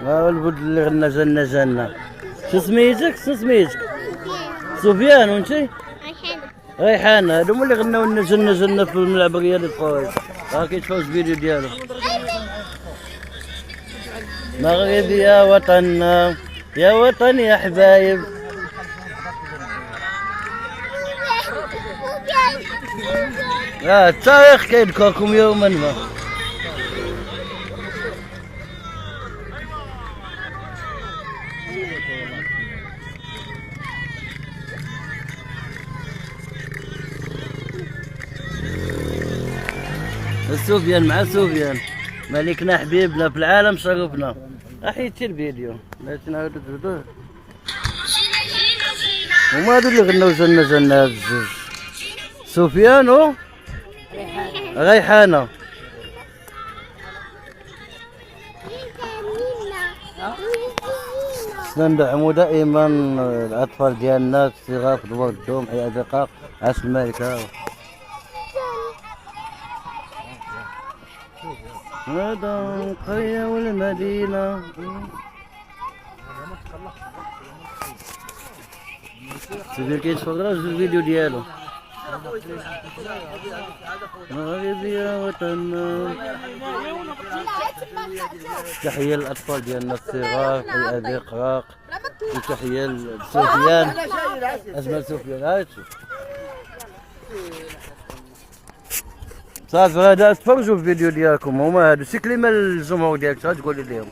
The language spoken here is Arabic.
الولد اللي غنى جنة جنة. شو سميتك؟ سفيان وانتي؟ ريحانة. هادو اللي غناو لنا جنة جنة في الملعب الرياضي الفوز. راه كيتفاو الفيديو ديالو. مغربي يا وطننا يا وطن يا حبايب. التاريخ كيذكركم يوما ما. سفيان مع سفيان ملكنا حبيبنا في العالم شرفنا. احيدتي الفيديو بغيتي نعاودو تردوه. هما هادو اللي غناو جنة جنة هاد الجوج، سفيان و ريحانة. ندعمو دائما الاطفال ديالنا الصغار في دوار الدوم حي ازقاق عاش الملكة. هذا القرية والمدينة. سيدي كيتفرج في الفيديو ديالو. مغربي يا وطننا. تحية للأطفال ديالنا الصغار حي أزقاق. وتحية لسفيان أجمل سفيان. هاي تشوف صافي. هذا تفرجوا في الفيديو ديالكم. هما هادو سي كلمة للجمهور ديالك. شنو تقولي لهم؟